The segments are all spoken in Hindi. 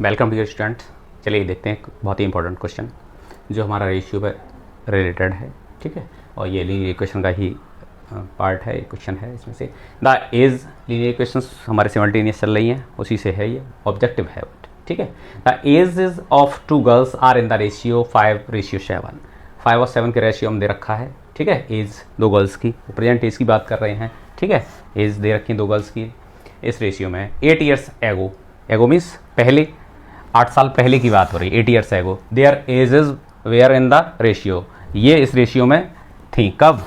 Welcome dear student. चलिए देखते हैं एक बहुत ही इंपॉर्टेंट क्वेश्चन जो हमारा रेशियो पर रिलेटेड है। ठीक है, और ये लीनियर इक्वेशन का ही पार्ट है, क्वेश्चन है इसमें से। द एज लीनियर इक्वेशंस हमारे सिमल्टेनियस चल रही हैं, उसी से है ये, ऑब्जेक्टिव है। ठीक है, the age is of two girls are in the ratio 5:7। 5 और 7 के रेशियो हम दे रखा है। ठीक है, एज दो गर्ल्स की, प्रेजेंट एज की बात कर रहे हैं। ठीक है, एज दे रखी है दो गर्ल्स की, इस रेशियो में 8 ईयर्स एगो, एगो मीन्स पहले 8 साल पहले की बात हो रही है, 8 years ago. Their ages were in the ratio, ये इस रेशियो में थी कब?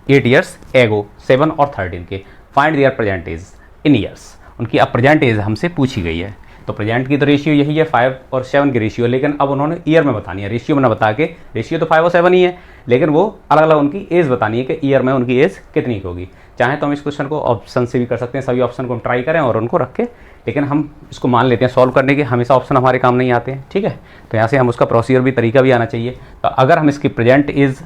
8 ईयर्स एगो, 7 और 13 के। Find their present age in years, उनकी अब प्रेजेंट एज हमसे पूछी गई है। तो प्रेजेंट की तो रेशियो यही है 5 और 7 की रेशियो, लेकिन अब उन्होंने ईयर में बतानी है। रेशियो में ना बता के, रेशियो तो 5 और 7 ही है, लेकिन वो अलग अलग उनकी एज बतानी है कि ईयर में उनकी एज कितनी की होगी। चाहे तो हम इस क्वेश्चन को ऑप्शन से भी कर सकते हैं, सभी ऑप्शन को हम ट्राई करें और उनको रख के, लेकिन हम इसको मान लेते हैं सॉल्व करने के, हमेशा ऑप्शन हमारे काम नहीं आते हैं। ठीक है, तो यहाँ से हम उसका प्रोसीजर भी, तरीका भी आना चाहिए। तो अगर हम इसकी प्रेजेंट एज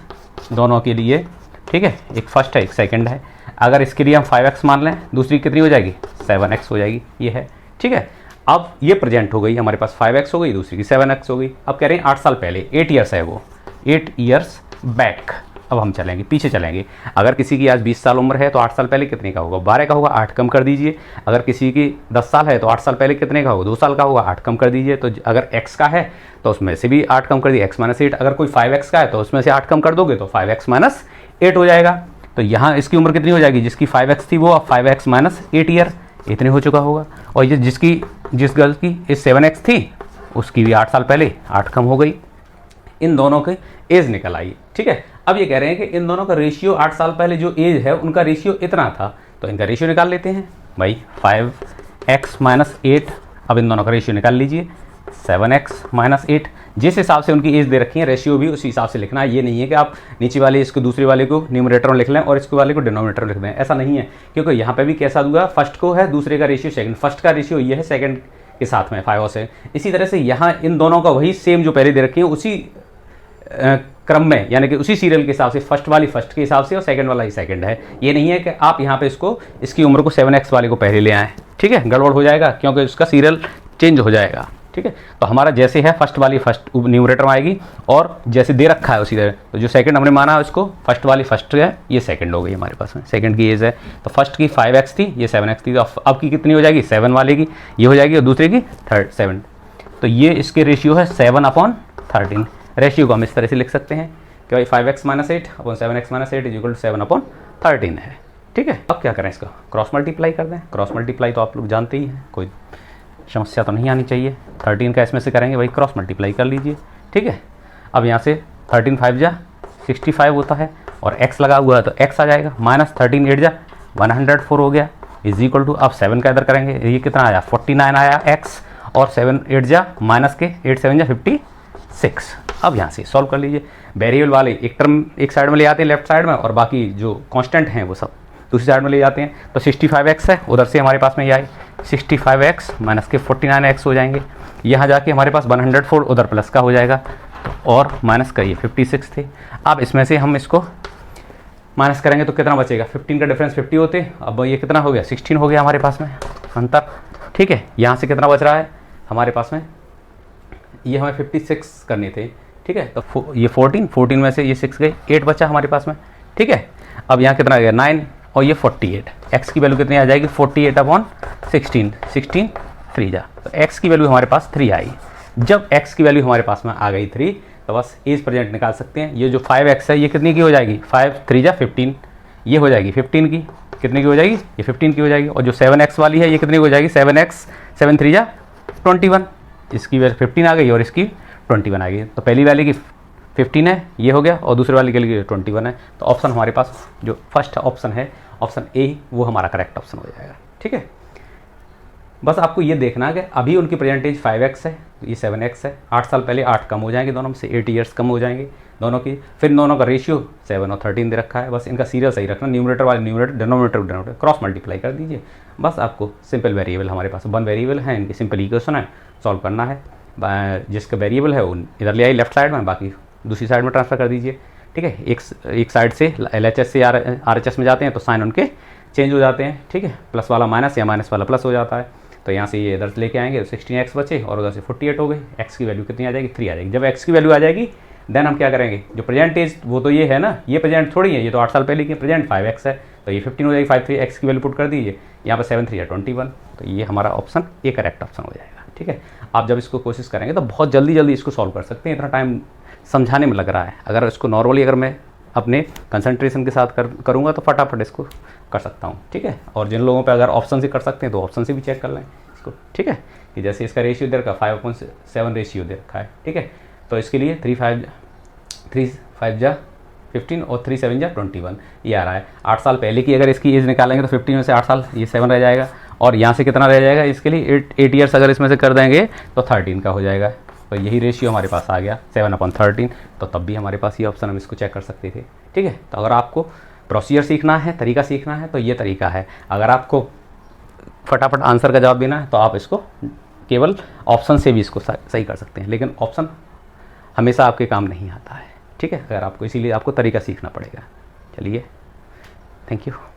दोनों के लिए, ठीक है, एक फर्स्ट है एक सेकंड है, अगर इसके लिए हम 5x मान लें, दूसरी कितनी हो जाएगी? 7x हो जाएगी, ये है। ठीक है, अब ये प्रेजेंट हो गई हमारे पास, 5x हो गई, दूसरी की 7x हो गई। अब कह रहे हैं 8 साल पहले, 8 ईयर्स है वो, 8 ईयर्स बैक। अब हम चलेंगे, पीछे चलेंगे। अगर किसी की आज 20 साल उम्र है तो 8 साल पहले कितने का होगा? 12 का होगा, 8 कम कर दीजिए। अगर किसी की 10 साल है तो 8 साल पहले कितने का होगा? 2 साल का होगा, 8 कम कर दीजिए। तो अगर x का है तो उसमें से भी 8 कम कर दिए, x -8। अगर कोई 5x का है तो उसमें से 8 कम कर दोगे तो 5x - 8 हो जाएगा। तो यहाँ इसकी उम्र कितनी हो जाएगी? जिसकी 5x थी वो अब 5x - 8 ईयर इतने हो चुका होगा। और ये जिस गर्ल की इस 7x थी उसकी भी 8 साल पहले 8 कम हो गई। इन दोनों के एज निकल आई। ठीक है, अब ये कह रहे हैं कि इन दोनों का रेशियो 8 साल पहले जो एज है उनका रेशियो इतना था, तो इनका रेशियो निकाल लेते हैं भाई। 5x - 8, अब इन दोनों का रेशियो निकाल लीजिए। 7x - 8, जिस हिसाब से उनकी एज दे रखी है रेशियो भी उस हिसाब से लिखना है। ये नहीं है कि आप नीचे वाले इसको दूसरे वाले को न्यूमरेटर में लिख लें और इसको वाले को डिनोमिनेटर में लिख दें, ऐसा नहीं है। क्योंकि यहाँ पे भी कैसा हुआ, फर्स्ट को है, दूसरे का रेशियो सेकंड, फर्स्ट का रेशियो ये है सेकंड के साथ में 5 और 7। इसी तरह से यहाँ इन दोनों का वही सेम जो पहले दे रखी है उसी क्रम में, यानी कि उसी सीरियल के हिसाब से, फर्स्ट वाली फर्स्ट के हिसाब से और सेकंड वाला ही सेकंड है। ये नहीं है कि आप यहाँ पे इसकी उम्र को 7x वाले को पहले ले आएँ। ठीक है, गड़बड़ हो जाएगा क्योंकि उसका सीरियल चेंज हो जाएगा। ठीक है, तो हमारा जैसे है फर्स्ट वाली फर्स्ट न्यूमरेटर में आएगी और जैसे दे रखा है उसी तरह। तो जो सेकंड हमने माना है उसको फर्स्ट वाली फर्स्ट है, ये सेकंड हो गई हमारे पास में, सेकंड की एज है। तो फर्स्ट की 5x थी, ये 7x थी, तो अब की कितनी हो जाएगी? 7 वाले की ये हो जाएगी और दूसरे की 7। तो ये इसके रेशियो है 7/13। रेशियो को हम इस तरह से लिख सकते हैं कि भाई 5x - 8 अपॉन 7x - 8 = 7/13 है। ठीक है, अब क्या करें, इसका क्रॉस मल्टीप्लाई कर दें। क्रॉस मल्टीप्लाई तो आप लोग जानते ही हैं, कोई समस्या तो नहीं आनी चाहिए। 13 का इसमें से करेंगे भाई, क्रॉस मल्टीप्लाई कर लीजिए। ठीक है, अब यहाँ से 13 5 जा 65 होता है और x लगा हुआ है तो x आ जाएगा, -13 8 जा 104 हो गया, = अब 7 का इधर करेंगे, ये कितना आया? 49 आया x, और 7 8 जा माइनस के 8 7 जा 56। अब यहाँ से सॉल्व कर लीजिए। वेरिएबल वाले एक टर्म एक साइड में ले आते हैं लेफ्ट साइड में, और बाकी जो कांस्टेंट हैं वो सब दूसरी साइड में ले जाते हैं। तो 65x है, उधर से हमारे पास में ये आए 65x माइनस के 49x हो जाएंगे। यहाँ जाके हमारे पास 104 उधर प्लस का हो जाएगा, और माइनस का ये 56 थे। अब इसमें से हम इसको माइनस करेंगे तो कितना बचेगा? 15 का डिफरेंस 50 होते, अब ये कितना हो गया? 16 हो गया हमारे पास में अंतर। ठीक है, यहाँ से कितना बच रहा है हमारे पास में? ये हमें 56 करने थे। ठीक है, तो ये 14 में से ये 6 गए, 8 बचा हमारे पास में। ठीक है, अब यहाँ कितना आ गया? 9 और ये 48। x की वैल्यू कितनी आ जाएगी? 48/16, 16 3 जा, तो x की वैल्यू हमारे पास 3 आई। जब x की वैल्यू हमारे पास में आ गई 3, तो बस एज प्रेजेंट निकाल सकते हैं। ये जो 5x है ये कितनी की हो जाएगी? 5 3 जा 15, ये हो जाएगी 15 की। कितने की हो जाएगी? ये 15 की हो जाएगी। और जो 7x वाली है ये कितनी की हो जाएगी? 7x 7 3 जा 21, इसकी वैल्यू 15 आ गई और इसकी 21 आ गई। तो पहली वाली की 15 है, ये हो गया, और दूसरे वाले के लिए 21 है। तो ऑप्शन हमारे पास जो फर्स्ट ऑप्शन है, ऑप्शन ए, वो हमारा करेक्ट ऑप्शन हो जाएगा। ठीक है, बस आपको ये देखना है कि अभी उनकी प्रेजेंटेज 5x है, ये 7x है। 8 साल पहले 8 कम हो जाएंगे दोनों में से, 8 ईयर्स कम हो जाएंगे दोनों की। फिर दोनों का रेशियो 7 और 13 दे रखा है। बस इनका सीरियल सही रखना, न्यूमरेटर वाले न्यूमरेटर, डिनोमिनेटर क्रॉस मल्टीप्लाई कर दीजिए। बस आपको सिंपल वेरिएबल हमारे पास 1 वेरिएबल है, इनकी सिंपल इक्वेशन है, सॉल्व करना है। जिसका वेरिएबल है वो इधर ले आई लेफ्ट साइड में, बाकी दूसरी साइड में ट्रांसफ़र कर दीजिए। ठीक है, एक साइड से LHS से RHS में जाते हैं तो साइन उनके चेंज हो जाते हैं। ठीक है, प्लस वाला माइनस या माइनस वाला प्लस हो जाता है। तो यहाँ से ये इधर से लेके आएंगे तो 16x बचे और उधर से 48 हो गई। x की वैल्यू कितनी आ जाएगी, 3 आ जाएगी। जब x की वैल्यू आ जाएगी देन हम क्या करेंगे, जो प्रेजेंट एज वो तो ये है ना, ये प्रेजेंट थोड़ी है, ये तो 8 साल पहले की प्रेजेंट 5x है, तो ये 15 हो जाएगी। 5 3 x की वैल्यू पुट कर दीजिए, यहाँ पर 7 3 या 21, तो ये हमारा ऑप्शन ए करेक्ट ऑप्शन हो जाएगा। ठीक है, आप जब इसको कोशिश करेंगे तो बहुत जल्दी जल्दी इसको सॉल्व कर सकते हैं, इतना टाइम समझाने में लग रहा है। अगर इसको नॉर्मली अगर मैं अपने कंसंट्रेशन के साथ करूँगा तो फटाफट इसको कर सकता हूँ। ठीक है, और जिन लोगों पे अगर ऑप्शन से कर सकते हैं तो ऑप्शन से भी चेक कर लें इसको। ठीक है, कि जैसे इसका रेशियो दे रखा 5/7 रेशियो दे रखा है। ठीक है, तो इसके लिए 3 5 जा 15 और 3 7 जा 21 ये आ रहा है। 8 साल पहले की अगर इसकी एज निकालेंगे तो 15 में से 8 साल ये 7 रह जाएगा, और यहाँ से कितना रह जाएगा इसके लिए 8 ईयर्स अगर इसमें से कर देंगे तो 13 का हो जाएगा। तो यही रेशियो हमारे पास आ गया 7/13, तो तब भी हमारे पास ये ऑप्शन हम इसको चेक कर सकते थे। ठीक है, तो अगर आपको प्रोसीजर सीखना है, तरीका सीखना है तो ये तरीका है। अगर आपको फटाफट आंसर का जवाब देना है तो आप इसको केवल ऑप्शन से भी इसको सही कर सकते हैं, लेकिन ऑप्शन हमेशा आपके काम नहीं आता है। ठीक है, अगर आपको इसीलिए आपको तरीका सीखना पड़ेगा। चलिए, थैंक यू।